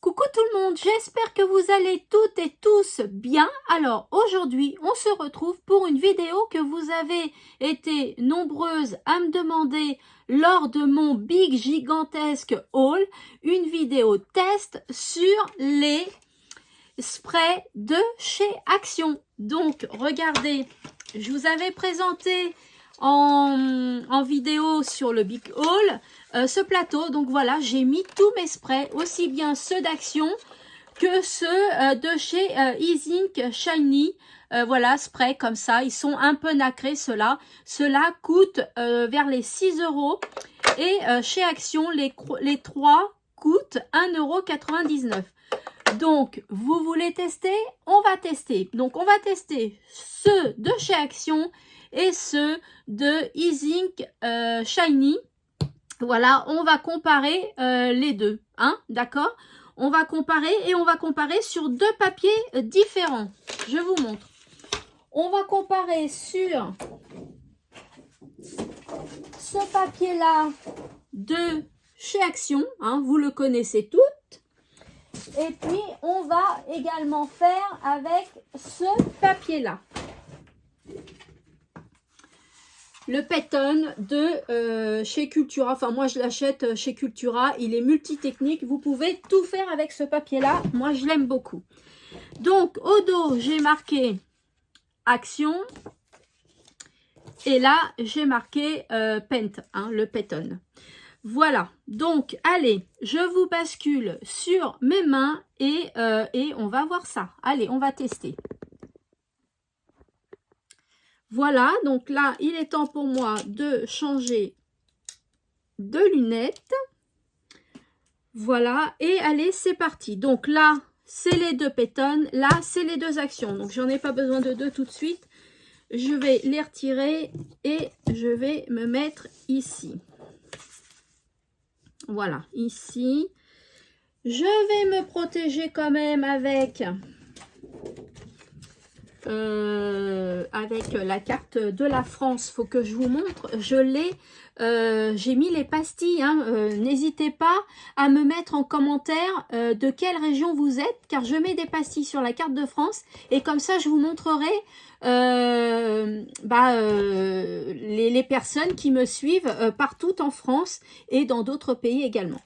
Coucou tout le monde, j'espère que vous allez toutes et tous bien. Alors aujourd'hui, on se retrouve pour une vidéo que vous avez été nombreuses à me demander lors de mon big gigantesque haul, une vidéo test sur les sprays de chez Action. Donc regardez, je vous avais présenté en vidéo sur le big haul ce plateau. Donc voilà, j'ai mis tous mes sprays, aussi bien ceux d'Action que ceux de chez Easink Shiny. Voilà, spray comme ça, ils sont un peu nacrés ceux-là. Ceux-là coûtent vers les 6 € et chez Action les 3 coûtent 1,99 €. Donc, vous voulez tester? On va tester. Donc, on va tester ceux de chez Action et ceux de Easink Shiny. Voilà, on va comparer les deux, hein, d'accord? On va comparer et on va comparer sur deux papiers différents. Je vous montre. On va comparer sur ce papier-là de chez Action, hein, vous le connaissez toutes. Et puis, on va également faire avec ce papier-là. Le Peyton de chez Cultura. Enfin, moi, je l'achète chez Cultura. Il est multitechnique. Vous pouvez tout faire avec ce papier-là. Moi, je l'aime beaucoup. Donc, au dos, j'ai marqué Action. Et là, j'ai marqué Pent, hein, le Peyton. Voilà, donc allez, je vous bascule sur mes mains et on va voir ça. Allez, on va tester. Voilà, donc là, il est temps pour moi de changer de lunettes. Voilà, et allez, c'est parti. Donc là, c'est les deux Peyton, là, c'est les deux Actions. Donc, j'en ai pas besoin de deux tout de suite. Je vais les retirer et je vais me mettre ici. Voilà, ici. Je vais me protéger quand même avec la carte de la France. Faut que je vous montre. Je l'ai. J'ai mis les pastilles. Hein. N'hésitez pas à me mettre en commentaire de quelle région vous êtes, car je mets des pastilles sur la carte de France. Et comme ça, je vous montrerai les personnes qui me suivent partout en France et dans d'autres pays également.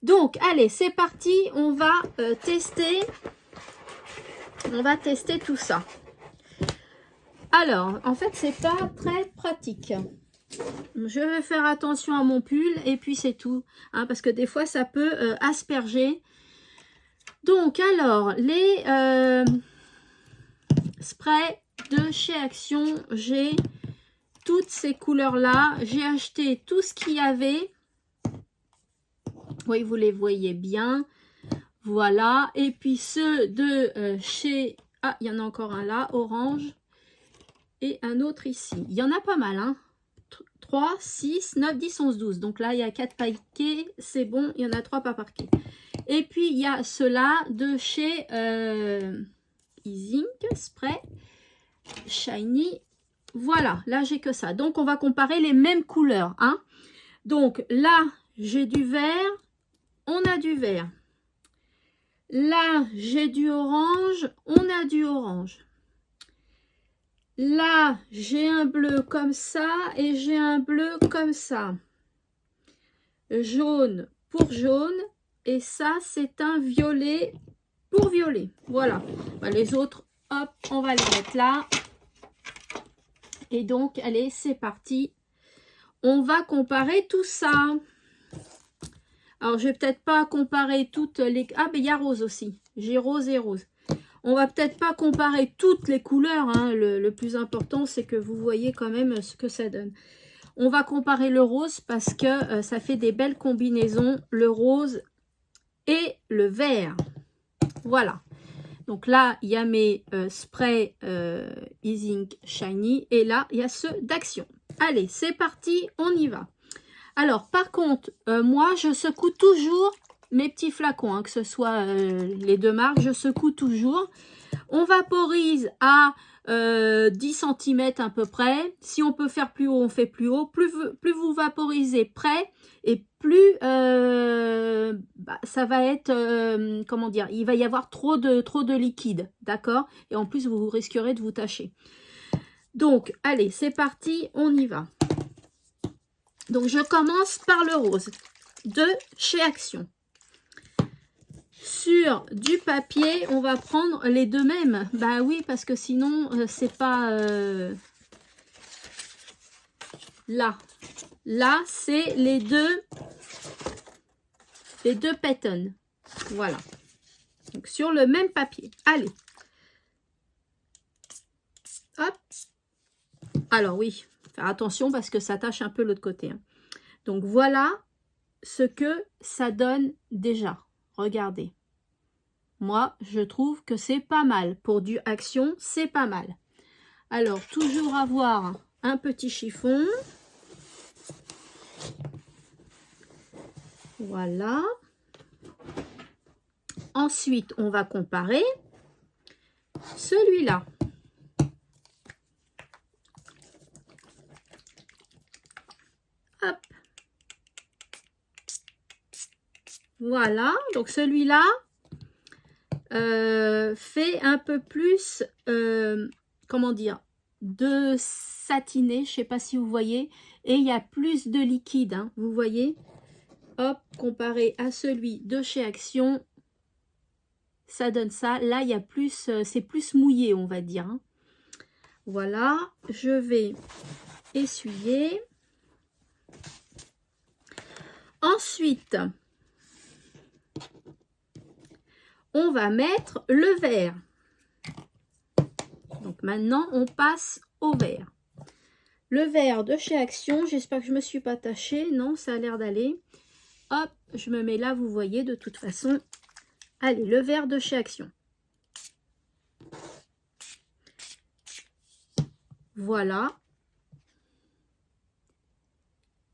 Donc, allez, c'est parti. On va tester. On va tester tout ça. Alors, en fait, c'est pas très pratique. Je vais faire attention à mon pull et puis c'est tout. Hein, parce que des fois, ça peut asperger. Donc, alors, les sprays de chez Action, j'ai toutes ces couleurs-là. J'ai acheté tout ce qu'il y avait. Oui, vous les voyez bien. Voilà. Et puis ceux de chez... Ah, il y en a encore un là, orange. Et un autre ici. Il y en a pas mal, hein. 3, 6, 9, 10, 11, 12. Donc là, il y a 4 paquets. C'est bon, il y en a 3 par paquet. Et puis, il y a ceux-là de chez Easink Spray Shiny. Voilà, là, j'ai que ça. Donc, on va comparer les mêmes couleurs, hein. Donc, là, j'ai du vert. On a du vert. Là, j'ai du orange. On a du orange. Là, j'ai un bleu comme ça et j'ai un bleu comme ça. Jaune pour jaune. Et ça, c'est un violet pour violet. Voilà. Les autres, hop, on va les mettre là. Et donc, allez, c'est parti. On va comparer tout ça. Alors, je vais peut-être pas comparer toutes les... Ah, mais il y a rose aussi. J'ai rose et rose. On va peut-être pas comparer toutes les couleurs. Hein. Le plus important, c'est que vous voyez quand même ce que ça donne. On va comparer le rose parce que ça fait des belles combinaisons. Le rose et le vert. Voilà. Donc là, il y a mes sprays Easink Shiny. Et là, il y a ceux d'Action. Allez, c'est parti. On y va. Alors, par contre, moi, je secoue toujours mes petits flacons, hein, que ce soit les deux marques, je secoue toujours. On vaporise à 10 cm à peu près. Si on peut faire plus haut, on fait plus haut. Plus vous vaporisez près, et plus ça va être, comment dire, il va y avoir trop de liquide, d'accord? Et en plus, vous risquerez de vous tacher. Donc, allez, c'est parti, on y va. Donc, je commence par le rose de chez Action. Sur du papier, on va prendre les deux mêmes. Bah oui, parce que sinon, c'est pas... Là. Là, c'est les deux patterns. Voilà. Donc, sur le même papier. Allez. Hop. Alors, oui. Faire attention parce que ça tâche un peu l'autre côté. Hein. Donc, voilà ce que ça donne déjà. Regardez. Moi, je trouve que c'est pas mal. Pour du Action, c'est pas mal. Alors, toujours avoir un petit chiffon. Voilà. Ensuite, on va comparer celui-là. Hop. Voilà. Donc, celui-là fait un peu plus, comment dire, de satiné. Je ne sais pas si vous voyez. Et il y a plus de liquide. Hein, vous voyez. Hop, comparé à celui de chez Action, ça donne ça. Là, il y a plus, c'est plus mouillé, on va dire. Hein. Voilà, je vais essuyer. Ensuite, on va mettre le vert. Donc maintenant, on passe au vert. Le vert de chez Action, j'espère que je ne me suis pas tachée. Non, ça a l'air d'aller. Hop, je me mets là, vous voyez, de toute façon. Allez, le vert de chez Action. Voilà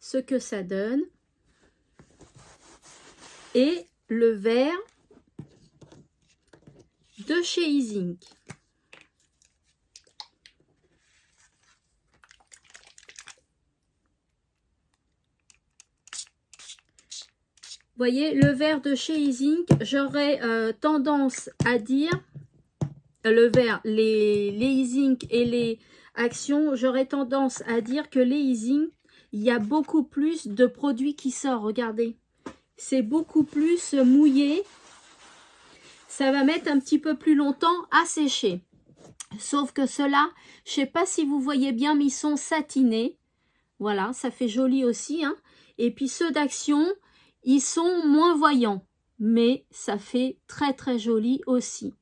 ce que ça donne. Et le vert de chez Easink. Vous voyez, le vert de chez Easink, j'aurais tendance à dire, le vert, les Easink et les Actions, j'aurais tendance à dire que les Easink, il y a beaucoup plus de produits qui sortent, regardez. C'est beaucoup plus mouillé. Ça va mettre un petit peu plus longtemps à sécher. Sauf que ceux-là, je ne sais pas si vous voyez bien, mais ils sont satinés. Voilà, ça fait joli aussi. Hein. Et puis ceux d'Action, ils sont moins voyants, mais ça fait très très joli aussi.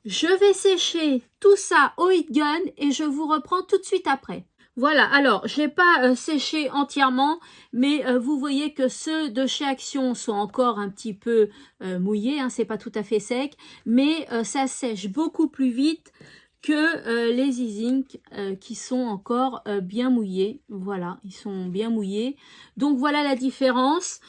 Je vais sécher tout ça au heat gun et je vous reprends tout de suite après. Voilà, alors je n'ai pas séché entièrement, mais vous voyez que ceux de chez Action sont encore un petit peu mouillés, hein, c'est pas tout à fait sec, mais ça sèche beaucoup plus vite que les Easink qui sont encore bien mouillés. Voilà, ils sont bien mouillés. Donc voilà la différence.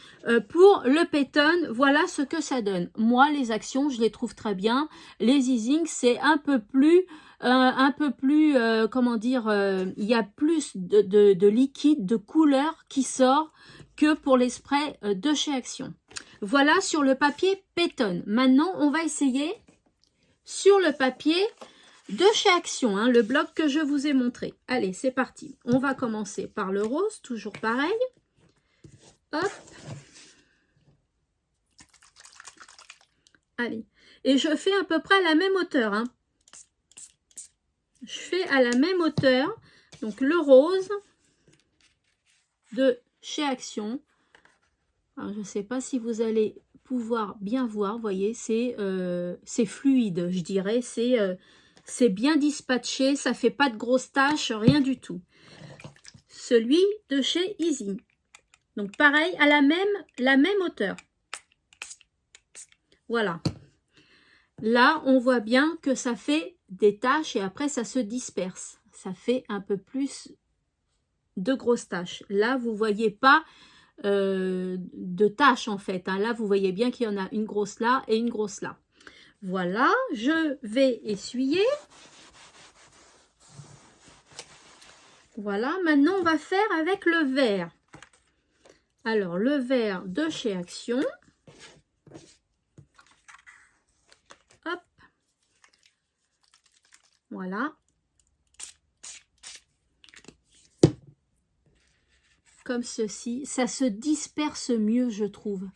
Pour le Peyton, voilà ce que ça donne. Moi, les Actions, je les trouve très bien. Les Easink, c'est un peu plus, comment dire, il y a plus de liquide, de couleur qui sort que pour les sprays de chez Action. Voilà sur le papier Peyton. Maintenant, on va essayer sur le papier de chez Action, hein, le bloc que je vous ai montré. Allez, c'est parti. On va commencer par le rose, toujours pareil. Hop. Allez. Et je fais à peu près à la même hauteur. Hein. Je fais à la même hauteur. Donc, le rose de chez Action. Alors, je ne sais pas si vous allez pouvoir bien voir. Vous voyez, c'est fluide, je dirais. C'est bien dispatché, ça fait pas de grosses taches, rien du tout. Celui de chez Easy. Donc pareil, à la même hauteur. Voilà. Là, on voit bien que ça fait des taches et après ça se disperse. Ça fait un peu plus de grosses taches. Là, vous voyez pas de taches en fait. Hein. Là, vous voyez bien qu'il y en a une grosse là et une grosse là. Voilà, je vais essuyer. Voilà, maintenant on va faire avec le vert. Alors, le vert de chez Action. Hop. Voilà. Comme ceci. Ça se disperse mieux, je trouve.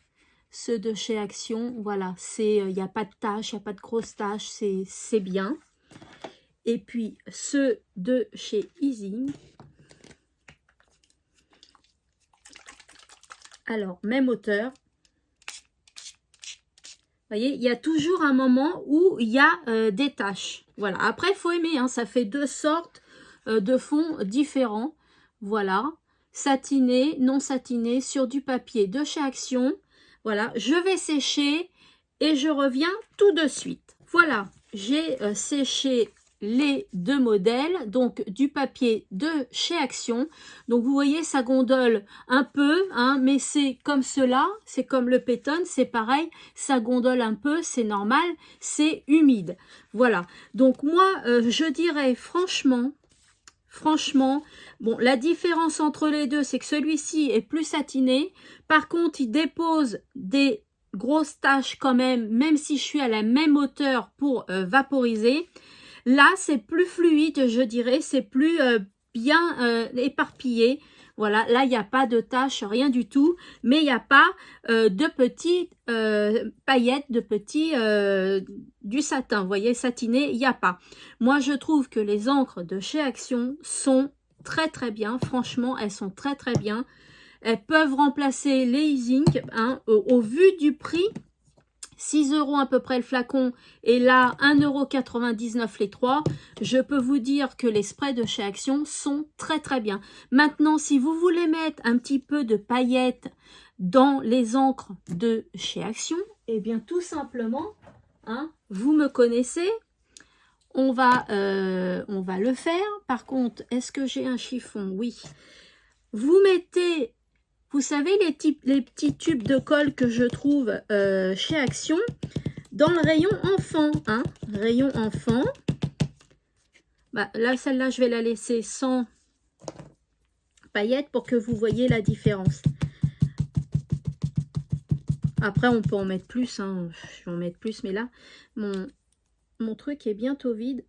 Ceux de chez Action, voilà. Il n'y a pas de taches, il n'y a pas de grosses taches. C'est bien. Et puis, ceux de chez Easing. Alors, même hauteur. Vous voyez, il y a toujours un moment où il y a des taches. Voilà. Après, il faut aimer. Hein, ça fait deux sortes de fonds différents. Voilà. Satiné, non satiné, sur du papier de chez Action. Voilà. Je vais sécher et je reviens tout de suite. Voilà. J'ai séché les deux modèles, donc du papier de chez Action. Donc vous voyez, ça gondole un peu, hein, mais c'est comme cela, c'est comme le Pétone, c'est pareil, ça gondole un peu, c'est normal, c'est humide. Voilà, donc moi, je dirais franchement, bon, la différence entre les deux, c'est que celui-ci est plus satiné. Par contre, il dépose des grosses taches quand même si je suis à la même hauteur pour vaporiser. Là, c'est plus fluide, je dirais, c'est plus bien éparpillé. Voilà, là, il n'y a pas de taches, rien du tout, mais il n'y a pas de petites paillettes, de petits du satin. Vous voyez, satiné, il n'y a pas. Moi, je trouve que les encres de chez Action sont très très bien. Franchement, elles sont très très bien. Elles peuvent remplacer les Easing, hein, au vu du prix. 6 € à peu près le flacon et là 1,99 € les trois. Je peux vous dire que les sprays de chez Action sont très très bien. Maintenant, si vous voulez mettre un petit peu de paillettes dans les encres de chez Action, eh bien tout simplement, hein, vous me connaissez, on va le faire. Par contre, est-ce que j'ai un chiffon? Oui. Vous mettez... Vous savez, les petits tubes de colle que je trouve chez Action, dans le rayon enfant, hein, rayon enfant. Bah, là, celle-là, je vais la laisser sans paillettes pour que vous voyez la différence. Après, on peut en mettre plus, hein, je vais en mettre plus, mais là, mon truc est bientôt vide.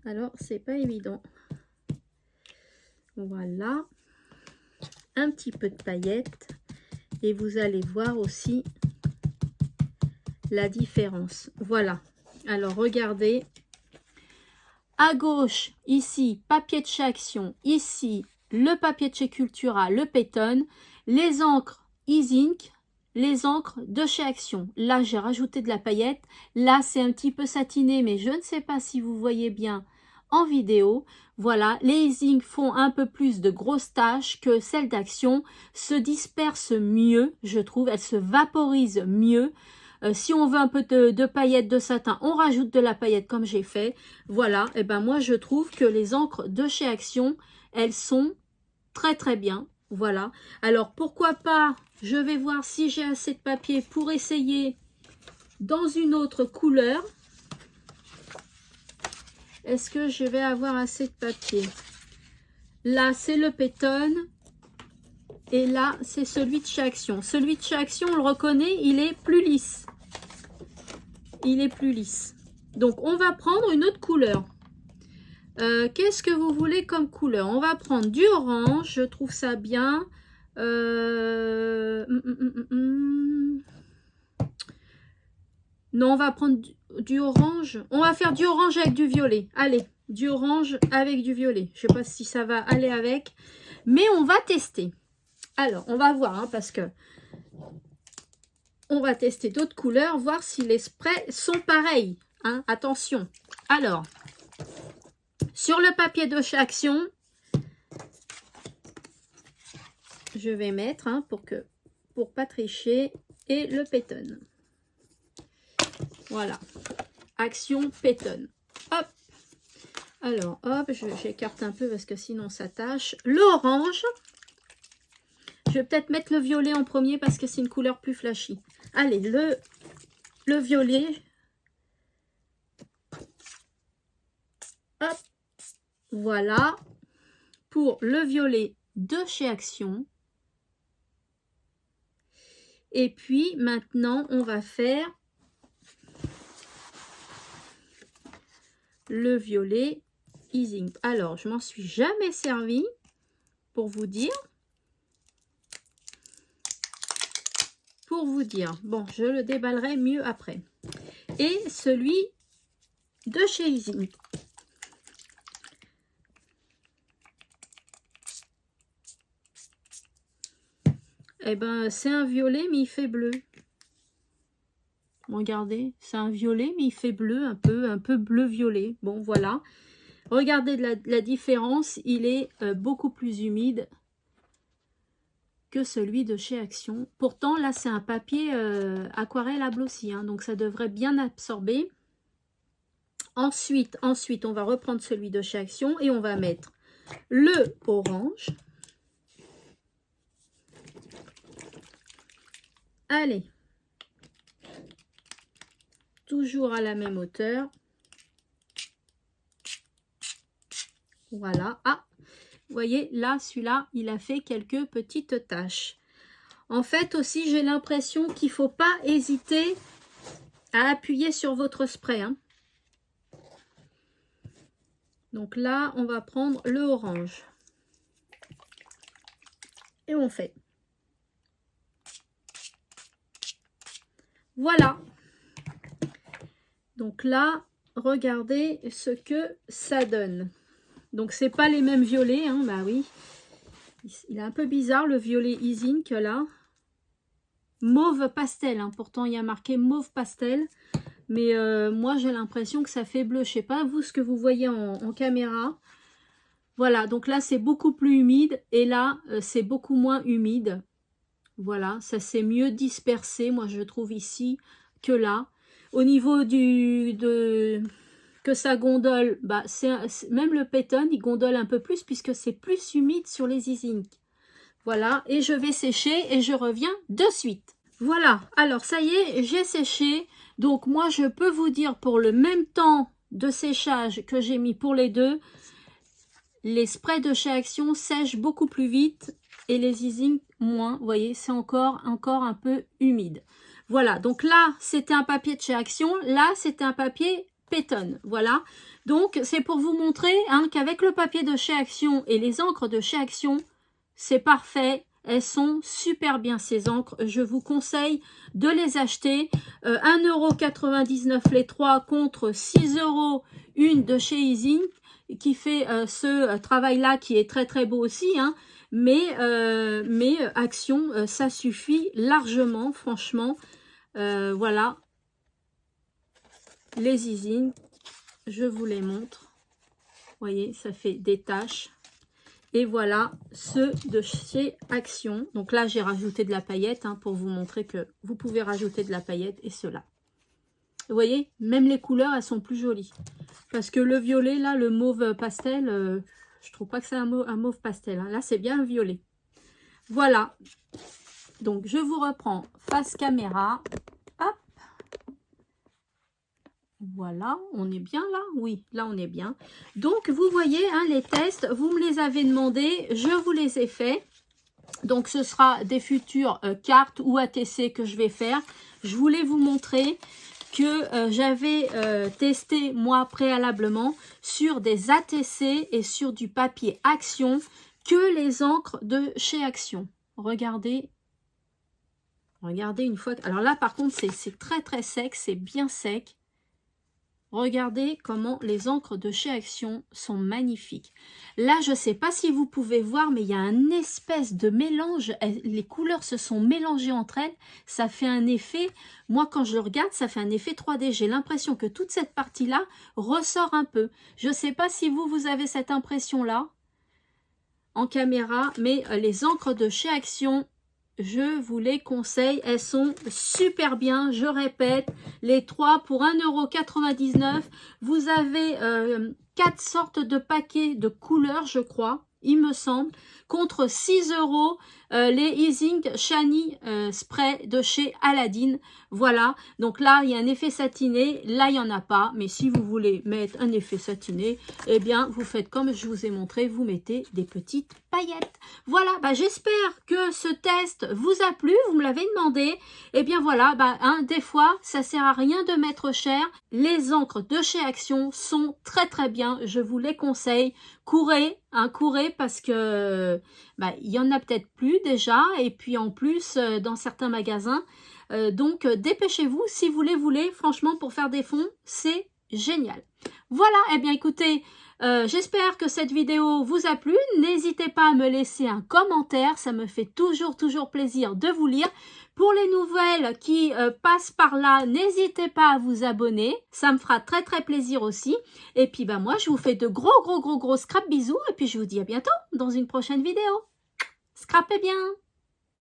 Alors, c'est pas évident. Voilà. Un petit peu de paillettes et vous allez voir aussi la différence. Voilà, alors regardez, à gauche ici papier de chez Action, ici le papier de chez Cultura, le Pétone, les encres Easing, les encres de chez Action. Là j'ai rajouté de la paillette, là c'est un petit peu satiné, mais je ne sais pas si vous voyez bien en vidéo. Voilà, les Easing font un peu plus de grosses taches que celles d'Action, se dispersent mieux, je trouve, elles se vaporisent mieux. Si on veut un peu de paillettes de satin, on rajoute de la paillette comme j'ai fait. Voilà, et ben moi je trouve que les encres de chez Action, elles sont très très bien. Voilà, alors pourquoi pas, je vais voir si j'ai assez de papier pour essayer dans une autre couleur. Est-ce que je vais avoir assez de papier? Là, c'est le Pétone. Et là, c'est celui de chez Action. Celui de chez Action, on le reconnaît, il est plus lisse. Il est plus lisse. Donc, on va prendre une autre couleur. Qu'est-ce que vous voulez comme couleur? On va prendre du orange. Je trouve ça bien. Non, on va prendre du orange. On va faire du orange avec du violet. Allez, du orange avec du violet. Je ne sais pas si ça va aller avec. Mais on va tester. Alors, on va voir, hein, parce que on va tester d'autres couleurs, voir si les sprays sont pareils. Hein, attention. Alors, sur le papier de chez Action, je vais mettre, hein, pour pas tricher, et le Pétone. Voilà. Action Pétone. Hop. Alors, hop, j'écarte un peu parce que sinon ça tâche. L'orange. Je vais peut-être mettre le violet en premier parce que c'est une couleur plus flashy. Allez, le violet, Hop, voilà, pour le violet de chez Action. Et puis, maintenant, on va faire le violet Easing. Alors, je m'en suis jamais servi pour vous dire. Bon, je le déballerai mieux après. Et celui de chez Easing. Eh ben, c'est un violet, mais il fait bleu. Regardez, c'est un violet, mais il fait bleu, un peu bleu-violet. Bon, voilà. Regardez la différence, il est beaucoup plus humide que celui de chez Action. Pourtant, là, c'est un papier aquarelle à Blossy, hein, donc ça devrait bien absorber. Ensuite, on va reprendre celui de chez Action et on va mettre le orange. Allez. Toujours à la même hauteur. Voilà. Ah, vous voyez, là, celui-là, il a fait quelques petites taches. En fait, aussi, j'ai l'impression qu'il ne faut pas hésiter à appuyer sur votre spray, hein. Donc là, on va prendre le orange. Et on fait. Voilà. Donc là, regardez ce que ça donne. Donc, c'est pas les mêmes violets, hein, bah oui. Il est un peu bizarre, le violet Easing, là. Mauve pastel, hein. Pourtant, il y a marqué mauve pastel. Mais moi, j'ai l'impression que ça fait bleu. Je sais pas, vous, ce que vous voyez en caméra. Voilà, donc là, c'est beaucoup plus humide. Et là, c'est beaucoup moins humide. Voilà, ça s'est mieux dispersé, moi, je trouve ici, que là. Au niveau que ça gondole, bah, même le Péton, il gondole un peu plus puisque c'est plus humide sur les Easing. Voilà, et je vais sécher et je reviens de suite. Voilà, alors ça y est, j'ai séché. Donc moi, je peux vous dire pour le même temps de séchage que j'ai mis pour les deux, les sprays de chez Action sèchent beaucoup plus vite et les Easing moins. Vous voyez, c'est encore un peu humide. Voilà, donc là, c'était un papier de chez Action. Là, c'était un papier Péton. Voilà, donc c'est pour vous montrer hein, qu'avec le papier de chez Action et les encres de chez Action, c'est parfait. Elles sont super bien ces encres. Je vous conseille de les acheter. 1,99 € les 3 contre 6 € une de chez Easing qui fait ce travail-là qui est très très beau aussi. Hein. Mais Action, ça suffit largement, franchement. Voilà. Les Easing, je vous les montre. Vous voyez, ça fait des taches. Et voilà ceux de chez Action. Donc là, j'ai rajouté de la paillette hein, pour vous montrer que vous pouvez rajouter de la paillette et ceux-là. Vous voyez, même les couleurs, elles sont plus jolies. Parce que le violet, là, le mauve pastel, je trouve pas que c'est un mauve pastel. Hein. Là, c'est bien un violet. Voilà. Donc, je vous reprends face caméra. Hop. Voilà, on est bien là? Oui, là on est bien. Donc, vous voyez, hein, les tests, vous me les avez demandés, je vous les ai faits. Donc, ce sera des futures cartes ou ATC que je vais faire. Je voulais vous montrer que j'avais testé, moi, préalablement, sur des ATC et sur du papier Action, que les encres de chez Action. Regardez. Regardez une fois. Alors là, par contre, c'est très, très sec, c'est bien sec. Regardez comment les encres de chez Action sont magnifiques. Là, je ne sais pas si vous pouvez voir, mais il y a un espèce de mélange. Les couleurs se sont mélangées entre elles. Ça fait un effet, moi quand je le regarde, ça fait un effet 3D. J'ai l'impression que toute cette partie-là ressort un peu. Je ne sais pas si vous avez cette impression-là en caméra, mais les encres de chez Action, je vous les conseille, elles sont super bien, je répète, les 3 pour 1,99 €. Vous avez 4 sortes de paquets de couleurs, je crois, il me semble, contre 6 € les Easing Shiny Spray de chez Aladdin. Voilà, donc là il y a un effet satiné, là il n'y en a pas, mais si vous voulez mettre un effet satiné, eh bien vous faites comme je vous ai montré, vous mettez des petites paillettes. Voilà, j'espère que ce test vous a plu, vous me l'avez demandé. Eh bien voilà, des fois ça sert à rien de mettre cher, les encres de chez Action sont très bien, je vous les conseille. Courez, courez parce que il y en a peut-être plus déjà, et puis en plus dans certains magasins, donc dépêchez-vous si vous les voulez, franchement pour faire des fonds c'est génial. Voilà, eh bien écoutez, j'espère que cette vidéo vous a plu, n'hésitez pas à me laisser un commentaire, ça me fait toujours plaisir de vous lire. Pour les nouvelles qui passent par là, n'hésitez pas à vous abonner, ça me fera très plaisir aussi. Et puis moi je vous fais de gros scrap bisous, et puis je vous dis à bientôt dans une prochaine vidéo. Scrapez bien!